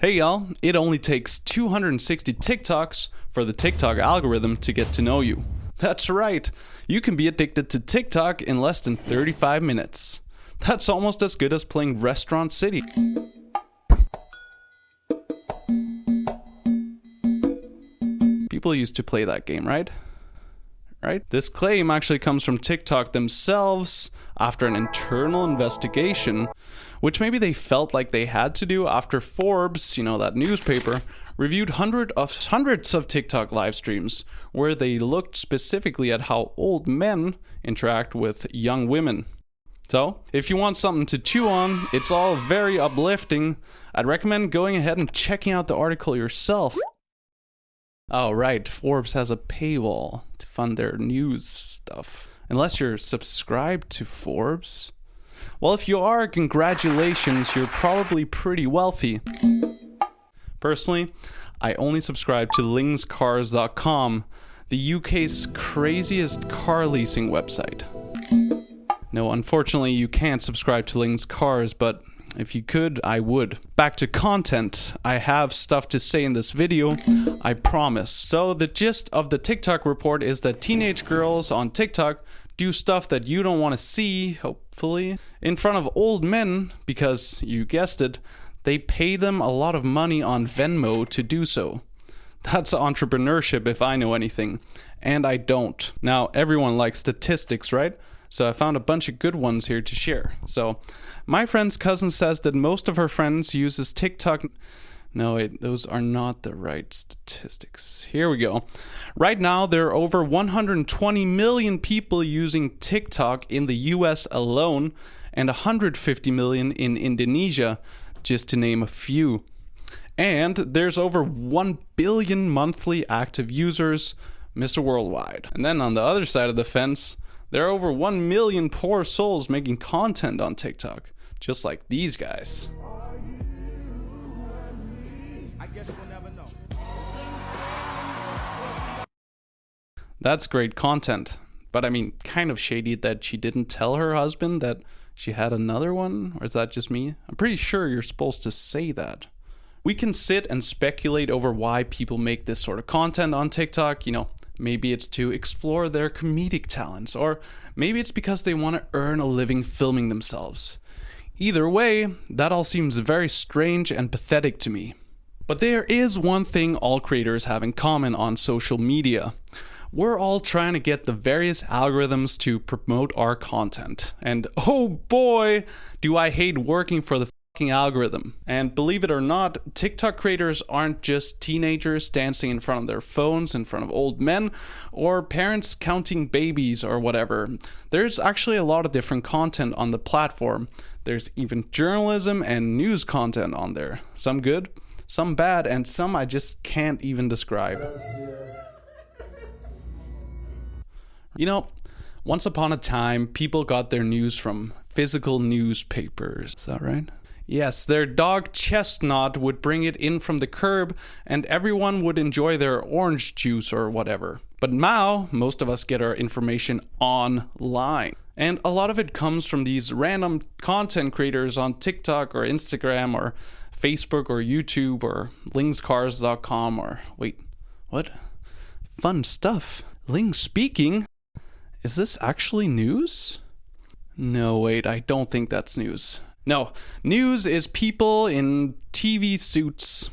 Hey y'all, it only takes 260 TikToks for the TikTok algorithm to get to know you. That's right, you can be addicted to TikTok in less than 35 minutes. That's almost as good as playing Restaurant City. People used to play that game, right? This claim actually comes from TikTok themselves after an internal investigation, which maybe they felt like they had to do after Forbes, that newspaper, reviewed hundreds of TikTok live streams where they looked specifically at how old men interact with young women. So, if you want something to chew on, it's all very uplifting. I'd recommend going ahead and checking out the article yourself. Oh, right, Forbes has a paywall to fund their news stuff. Unless you're subscribed to Forbes. Well, if you are, congratulations, you're probably pretty wealthy. Personally, I only subscribe to lingscars.com, the UK's craziest car leasing website. No, unfortunately, you can't subscribe to Lings Cars, but if you could, I would. Back to content. I have stuff to say in this video, I promise. So the gist of the TikTok report is that teenage girls on TikTok do stuff that you don't want to see, hopefully, in front of old men because, you guessed it, they pay them a lot of money on Venmo to do so. That's entrepreneurship if I know anything, and I don't. Now, everyone likes statistics, right? So I found a bunch of good ones here to share. So my friend's cousin says that most of her friends uses TikTok. No, wait, those are not the right statistics. Here we go. Right now, there are over 120 million people using TikTok in the US alone and 150 million in Indonesia, just to name a few. And there's over 1 billion monthly active users, Mr. Worldwide. And then on the other side of the fence, there are over 1 million poor souls making content on TikTok, just like these guys. I guess we'll never know. That's great content, but I mean, kind of shady that she didn't tell her husband that she had another one, or is that just me? I'm pretty sure you're supposed to say that. We can sit and speculate over why people make this sort of content on TikTok, Maybe it's to explore their comedic talents, or maybe it's because they want to earn a living filming themselves. Either way, that all seems very strange and pathetic to me. But there is one thing all creators have in common on social media. We're all trying to get the various algorithms to promote our content. And oh boy, do I hate working for the algorithm. And believe it or not, TikTok creators aren't just teenagers dancing in front of their phones in front of old men, or parents counting babies or whatever. There's actually a lot of different content on the platform. There's even journalism and news content on there. Some good, some bad, and some I just can't even describe. Once upon a time, people got their news from physical newspapers. Is that right? Yes, their dog Chestnut would bring it in from the curb and everyone would enjoy their orange juice or whatever. But now, most of us get our information online. And a lot of it comes from these random content creators on TikTok or Instagram or Facebook or YouTube or lingscars.com or wait, what? Fun stuff. Ling speaking? Is this actually news? No, wait, I don't think that's news. No, news is people in TV suits.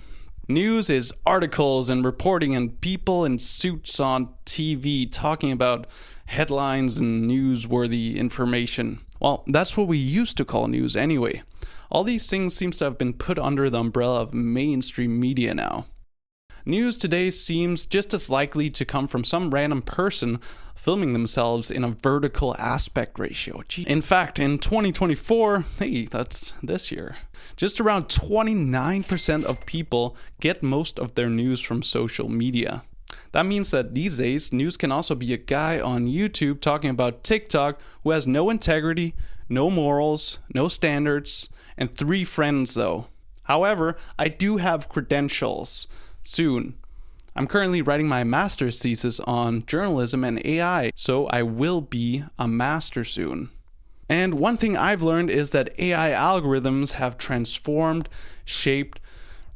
News is articles and reporting and people in suits on TV talking about headlines and newsworthy information. Well, that's what we used to call news anyway. All these things seem to have been put under the umbrella of mainstream media now. News today seems just as likely to come from some random person filming themselves in a vertical aspect ratio. In fact, in 2024, hey, that's this year, just around 29% of people get most of their news from social media. That means that these days, news can also be a guy on YouTube talking about TikTok who has no integrity, no morals, no standards, and 3 friends though. However, I do have credentials. Soon. I'm currently writing my master's thesis on journalism and AI, so I will be a master soon. And one thing I've learned is that AI algorithms have transformed, shaped,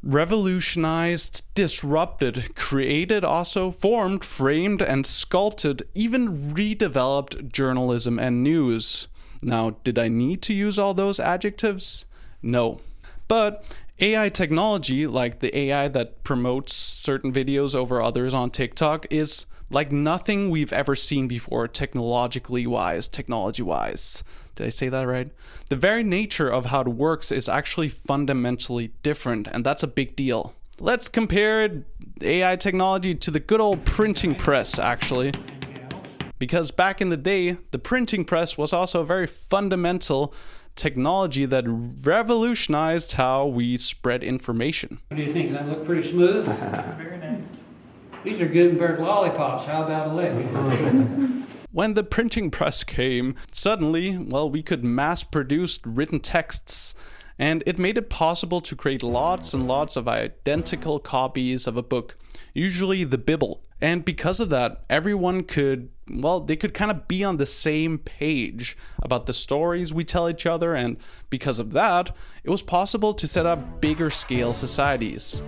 revolutionized, disrupted, created, also formed, framed, and sculpted, even redeveloped journalism and news. Now, did I need to use all those adjectives? No. But AI technology, like the AI that promotes certain videos over others on TikTok, is like nothing we've ever seen before technology-wise. Did I say that right? The very nature of how it works is actually fundamentally different, and that's a big deal. Let's compare AI technology to the good old printing press, actually. Because back in the day, the printing press was also a very fundamental technology that revolutionized how we spread information. What do you think? Does that look pretty smooth? Very nice. These are Gutenberg lollipops. How about a lick? When the printing press came, suddenly, well, we could mass produce written texts, and it made it possible to create lots and lots of identical copies of a book, usually the Bible. And because of that, everyone could, well, they could kind of be on the same page about the stories we tell each other, and because of that, it was possible to set up bigger scale societies.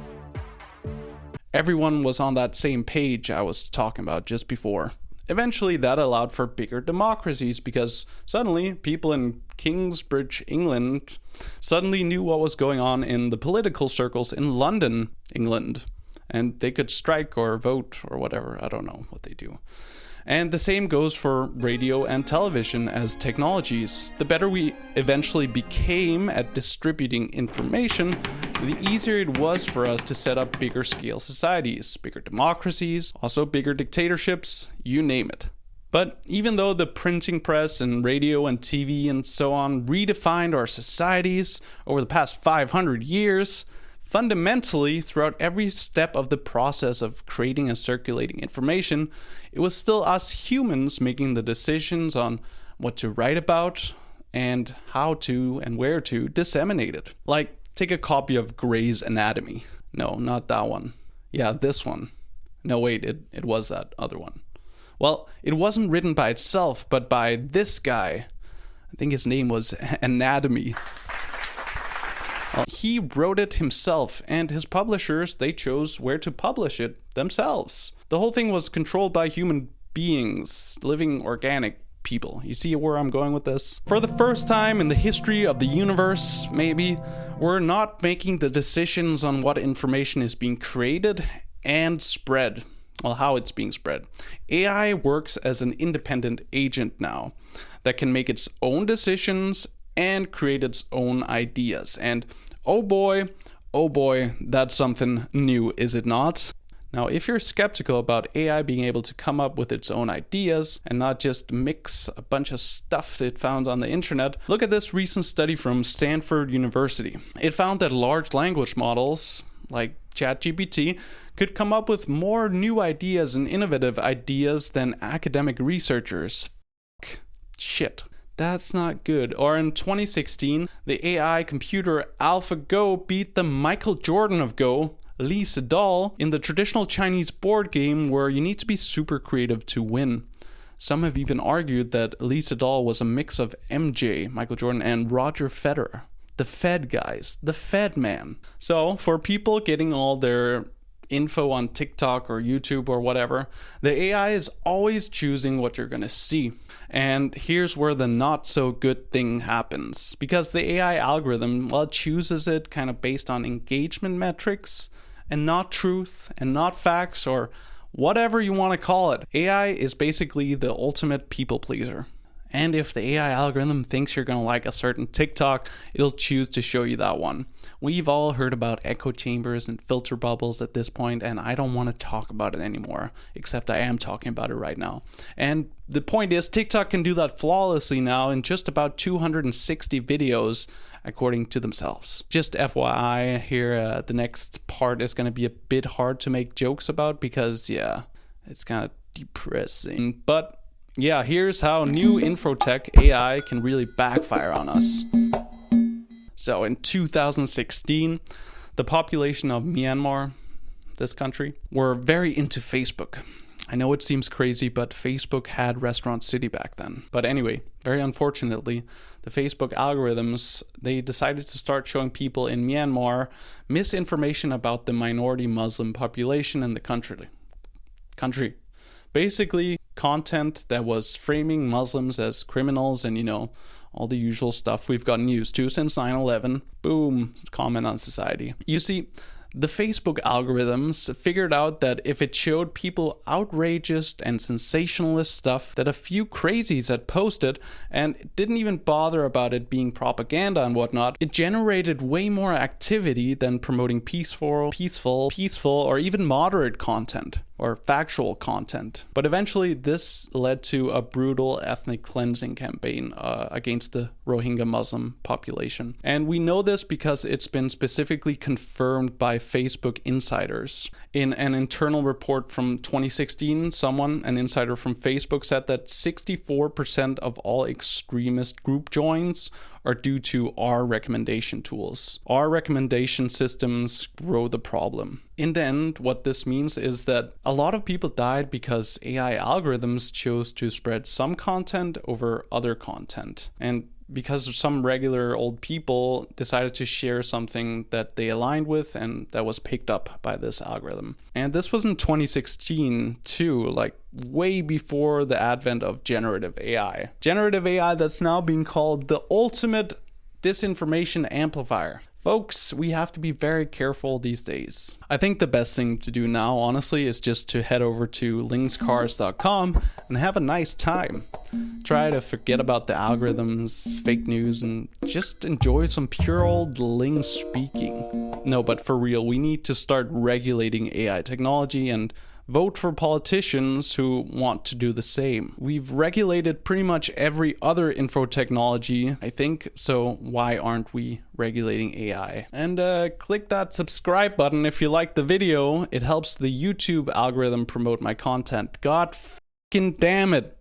Everyone was on that same page I was talking about just before. Eventually, that allowed for bigger democracies because suddenly people in Kingsbridge, England, suddenly knew what was going on in the political circles in London, England. And they could strike or vote or whatever. I don't know what they do. And the same goes for radio and television as technologies. The better we eventually became at distributing information, the easier it was for us to set up bigger scale societies, bigger democracies, also bigger dictatorships, you name it. But even though the printing press and radio and TV and so on redefined our societies over the past 500 years, fundamentally, throughout every step of the process of creating and circulating information, it was still us humans making the decisions on what to write about and how to and where to disseminate it. Like, take a copy of Grey's Anatomy. No, not that one. Yeah, this one. No, wait, it was that other one. Well, it wasn't written by itself, but by this guy. I think his name was Anatomy. He wrote it himself, and his publishers, they chose where to publish it themselves. The whole thing was controlled by human beings, living organic people. You see where I'm going with this? For the first time in the history of the universe, maybe, we're not making the decisions on what information is being created and spread. Well, how it's being spread. AI works as an independent agent now that can make its own decisions and create its own ideas. And oh boy, that's something new, is it not? Now, if you're skeptical about AI being able to come up with its own ideas and not just mix a bunch of stuff it found on the internet, look at this recent study from Stanford University. It found that large language models, like ChatGPT, could come up with more new ideas and innovative ideas than academic researchers. Shit. That's not good. Or in 2016, the AI computer AlphaGo beat the Michael Jordan of Go, Lee Sedol, in the traditional Chinese board game where you need to be super creative to win. Some have even argued that Lee Sedol was a mix of MJ, Michael Jordan, and Roger Federer. The Fed guys, the Fed man. So for people getting all their info on TikTok or YouTube or whatever, the AI is always choosing what you're going to see. And here's where the not so good thing happens. Because the AI algorithm, well, it chooses it kind of based on engagement metrics and not truth and not facts or whatever you want to call it. AI is basically the ultimate people pleaser. And if the AI algorithm thinks you're going to like a certain TikTok, it'll choose to show you that one. We've all heard about echo chambers and filter bubbles at this point, and I don't want to talk about it anymore, except I am talking about it right now. And the point is, TikTok can do that flawlessly now in just about 260 videos, according to themselves. Just FYI here, the next part is going to be a bit hard to make jokes about because, yeah, it's kind of depressing. But yeah, here's how new infotech AI can really backfire on us. So in 2016, the population of Myanmar, this country, were very into Facebook. I know it seems crazy, but Facebook had Restaurant City back then. But anyway, very unfortunately, the Facebook algorithms, they decided to start showing people in Myanmar misinformation about the minority Muslim population in the country. Basically, content that was framing Muslims as criminals and, all the usual stuff we've gotten used to since 9/11. Boom, comment on society. You see, the Facebook algorithms figured out that if it showed people outrageous and sensationalist stuff that a few crazies had posted and didn't even bother about it being propaganda and whatnot, it generated way more activity than promoting peaceful, or even moderate content or factual content. But eventually this led to a brutal ethnic cleansing campaign against the Rohingya Muslim population. And we know this because it's been specifically confirmed by Facebook insiders. In an internal report from 2016, an insider from Facebook, said that 64% of all extremist group joins are due to our recommendation tools. Our recommendation systems grow the problem. In the end, what this means is that a lot of people died because AI algorithms chose to spread some content over other content. And because some regular old people decided to share something that they aligned with and that was picked up by this algorithm. And this was in 2016 too, like way before the advent of generative AI. Generative AI that's now being called the ultimate disinformation amplifier. Folks, we have to be very careful these days. I think the best thing to do now, honestly, is just to head over to linkscars.com and have a nice time. Try to forget about the algorithms, fake news, and just enjoy some pure old Ling speaking. No, but for real, we need to start regulating AI technology and vote for politicians who want to do the same. We've regulated pretty much every other info technology, I think, so why aren't we regulating AI? And click that subscribe button if you like the video. It helps the YouTube algorithm promote my content. God f***ing damn it.